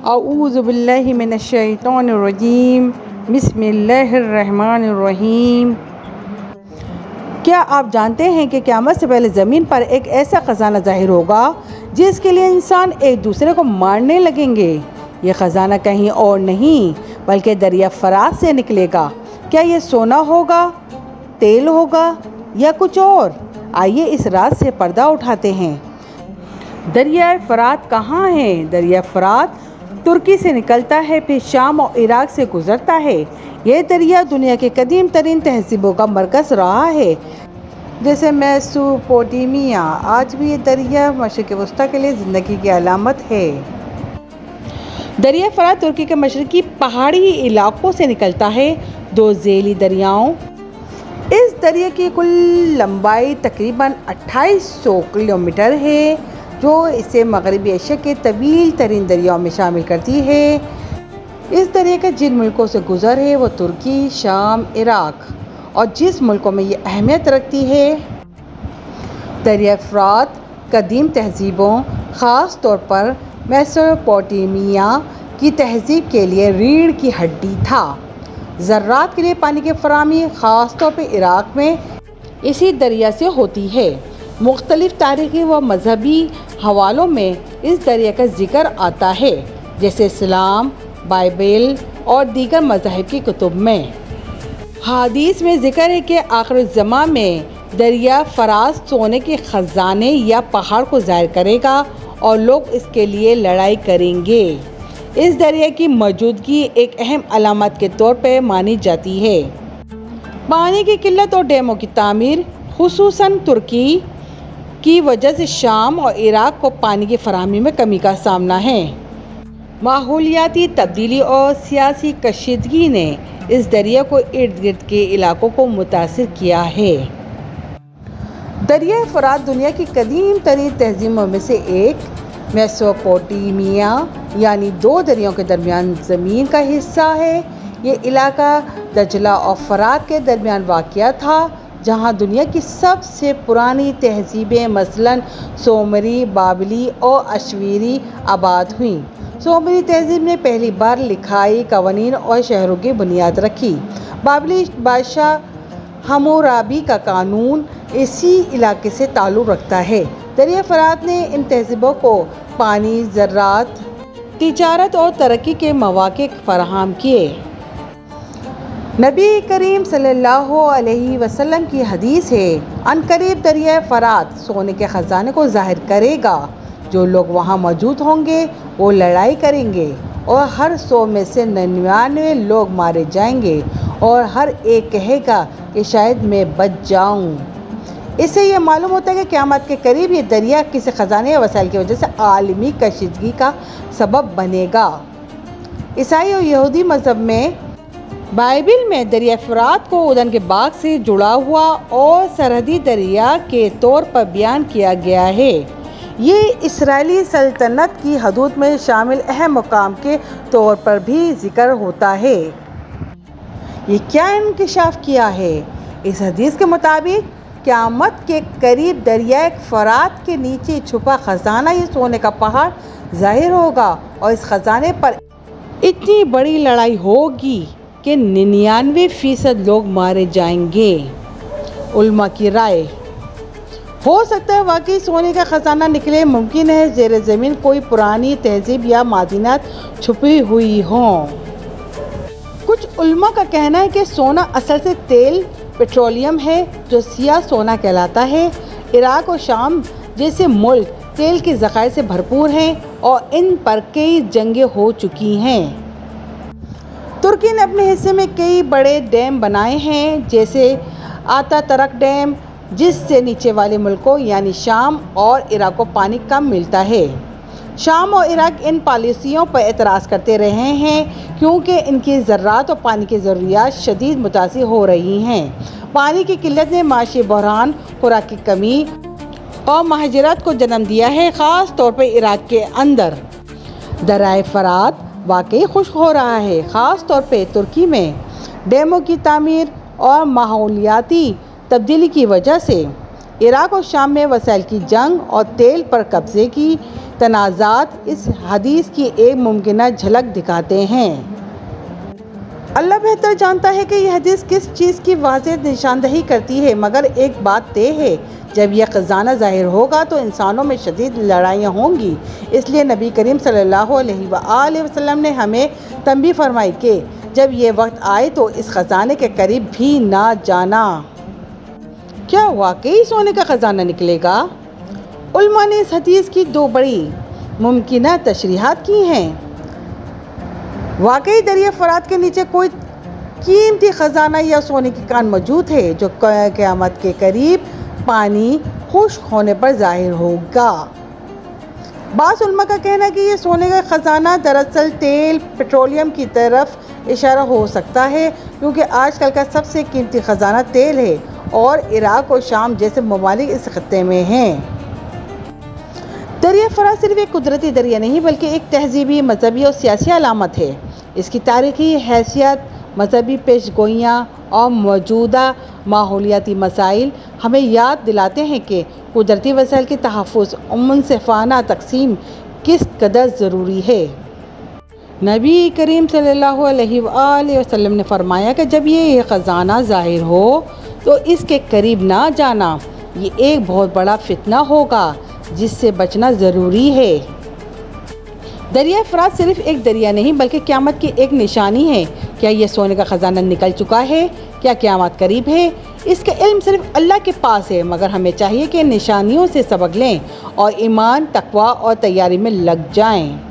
औज़ु बिल्लाहि मिनश्शैतानिर्रजीम बिस्मिल्लाहिर्रहमानिर्रहीम। क्या आप जानते हैं कि क़यामत से पहले ज़मीन पर एक ऐसा ख़जाना ज़ाहिर होगा जिसके लिए इंसान एक दूसरे को मारने लगेंगे। ये ख़जाना कहीं और नहीं बल्कि दरिया फ़रात से निकलेगा। क्या ये सोना होगा, तेल होगा या कुछ और? आइए इस राज से पर्दा उठाते हैं। दरिया फ़रात कहाँ है? दरिया फ़रात तुर्की से निकलता है, फिर शाम और इराक़ से गुज़रता है। ये दरिया दुनिया के कदीम तरीन तहज़ीबों का मरकज़ रहा है, जैसे मेसोपोटामिया। आज भी ये दरिया मशरिक़ वस्ता के लिए ज़िंदगी की अलामत है। दरिया फ़रात तुर्की के मशरक़ी पहाड़ी इलाक़ों से निकलता है, दो झीली दरियाओं। इस दरिया की कुल लंबाई तकरीबन 2800 किलोमीटर है, जो इसे मगरबी एशिया के तवील तरीन दरियाओं में शामिल करती है। इस दरिया का जिन मुल्कों से गुज़र है वो तुर्की, शाम, इराक़, और जिस मुल्कों में ये अहमियत रखती है, दरिया फ़रात कदीम तहज़ीबों, ख़ास तौर पर मेसोपोटामिया की तहज़ीब के लिए रीढ़ की हड्डी था। ज़र्रात के लिए पानी की फराहमी ख़ास तौर पर इराक़ में इसी दरिया से होती है। मुख्तलिफ़ तारीख़ी व मजहबी हवालों में इस दरिया का ज़िक्र आता है, जैसे इस्लाम, बाइबिल और दीगर मज़ाहिब की कुतुब में। हदीस में ज़िक्र है कि आखिर-उज़्ज़मा में दरिया फ़रात सोने के ख़जाने या पहाड़ को ज़ाहिर करेगा और लोग इसके लिए लड़ाई करेंगे। इस दरिया की मौजूदगी एक अहम अलामत के तौर पर मानी जाती है। पानी की किल्लत और डैमों की तामीर, खुसूसन तुर्की की वजह से शाम और इराक़ को पानी की फराहमी में कमी का सामना है। माहौलियाती तब्दीली और सियासी कशीदगी ने इस दरिया को इर्द गिर्द के इलाकों को मुतासिर किया है। दरिया फ़रात दुनिया की कदीम तरीन तहज़ीबों में से एक, मेसोपोटामिया यानी दो दरियाओं के दरमियान ज़मीन का हिस्सा है। ये इलाका दजला और फ़रात के दरमियान वाक़या था, जहाँ दुनिया की सबसे पुरानी तहज़ीबें मसलन सोमरी, बाबली और अशवीरी आबाद हुईं। सोमरी तहज़ीब ने पहली बार लिखाई, कवानीन और शहरों की बुनियाद रखी। बाबली बादशाह हम्मुराबी का कानून इसी इलाके से ताल्लुक़ रखता है। दरिया फ़रात ने इन तहज़ीबों को पानी, ज़राअत, तिजारत और तरक्की के मौक़े फ़राहम किए। नबी करीम सल्लल्लाहु अलैहि वसल्लम की हदीस है, अनकरीब दरिया फ़रात सोने के ख़जाने को ज़ाहिर करेगा। जो लोग वहाँ मौजूद होंगे वो लड़ाई करेंगे और हर 100 में से 99 लोग मारे जाएंगे और हर एक कहेगा कि शायद मैं बच जाऊँ। इससे यह मालूम होता है कि क़यामत के करीब ये दरिया किसी ख़जाने या वसाइल की वजह से आलमी कशीदगी का सबब बनेगा। ईसाई और यहूदी मज़हब में बाइबिल में दरिया फ़रात को ऊदन के बाग से जुड़ा हुआ और सरहदी दरिया के तौर पर बयान किया गया है। ये इसराइली सल्तनत की हदूद में शामिल अहम मुकाम के तौर पर भी ज़िक्र होता है। ये क्या इंकिशाफ किया है? इस हदीस के मुताबिक क़यामत के करीब दरिया फ़रात के नीचे छुपा ख़जाना, ये सोने का पहाड़ ज़ाहिर होगा और इस ख़जाने पर इतनी बड़ी लड़ाई होगी कि 99% लोग मारे जाएंगे। उलमा की राय, हो सकता है वाकई सोने का ख़जाना निकले। मुमकिन है ज़ेर ज़मीन कोई पुरानी तहज़ीब या मादिनात छुपी हुई हों। कुछ उलमा का कहना है कि सोना असल से तेल, पेट्रोलियम है, जो सियाह सोना कहलाता है। इराक़ और शाम जैसे मुल्क तेल के ज़खायर से भरपूर हैं और इन पर कई जंगें हो चुकी हैं। तुर्की ने अपने हिस्से में कई बड़े डैम बनाए हैं, जैसे आतातरक डैम, जिससे नीचे वाले मुल्कों यानी शाम और इराक़ को पानी कम मिलता है। शाम और इराक़ इन पॉलिसियों पर एतराज़ करते रहे हैं क्योंकि इनकी ज़राअत और पानी की ज़रूरियात शदीद मुतासिर हो रही हैं। पानी की किल्लत ने माशी बहरान, खुराक की कमी और महाजरत को जन्म दिया है, ख़ास तौर पर इराक़ के अंदर। दरिया फ़रात वाकई खुश्क हो रहा है, ख़ास तौर पे तुर्की में डैमों की तामीर और माहौलियाती तब्दीली की वजह से। इराक़ और शाम में वसाइल की जंग और तेल पर कब्ज़े की तनाज़ात इस हदीस की एक मुमकिन झलक दिखाते हैं। अल्लाह बेहतर जानता है कि यह हदीस किस चीज़ की वाज़ेह निशानदही करती है, मगर एक बात तय है, जब यह ख़जाना ज़ाहिर होगा तो इंसानों में शदीद लड़ाइयाँ होंगी। इसलिए नबी करीम सल्लल्लाहु अलैहि वसल्लम ने हमें तंबीह फरमाई कि जब ये वक्त आए तो इस ख़जाने के करीब भी ना जाना। क्या वाकई सोने का ख़जाना निकलेगा? उलमा ने इस हदीस की दो बड़ी मुमकिन तशरीहात की हैं। वाकई दरिया फ़रात के नीचे कोई कीमती ख़जाना या सोने की कान मौजूद है जो क़यामत के करीब पानी खुश्क होने पर ज़ाहिर होगा। बाज़ उलमा का कहना है कि ये सोने का ख़जाना दरअसल तेल पेट्रोलियम की तरफ इशारा हो सकता है, क्योंकि आजकल का सबसे कीमती ख़जाना तेल है और इराक़ और शाम जैसे ममालिक इस खत्ते में हैं। दरिया फ़रात सिर्फ एक कुदरती दरिया नहीं बल्कि एक तहज़ीबी, मजहबी और सियासी अलामत है। इसकी तारीख़ी हैसियत, मजहबी पेशगोइयाँ और मौजूदा माहौलियाती मसाइल हमें याद दिलाते हैं कि कुदरती वसाइल के तहफ़्फ़ुज़ और मुनसिफ़ाना तक़सीम किस कदर ज़रूरी है। नबी करीम सल्लल्लाहु अलैहि वसल्लम ने फ़रमाया कि जब ये ख़जाना ज़ाहिर हो तो इसके करीब ना जाना। ये एक बहुत बड़ा फितना होगा जिससे बचना ज़रूरी है। दरिया फ़रात सिर्फ एक दरिया नहीं बल्कि क़यामत की एक निशानी है। क्या यह सोने का ख़जाना निकल चुका है? क्या क़यामत करीब है? इसका इल्म सिर्फ अल्लाह के पास है, मगर हमें चाहिए कि निशानियों से सबक लें और ईमान, तक़वा और तैयारी में लग जाएं।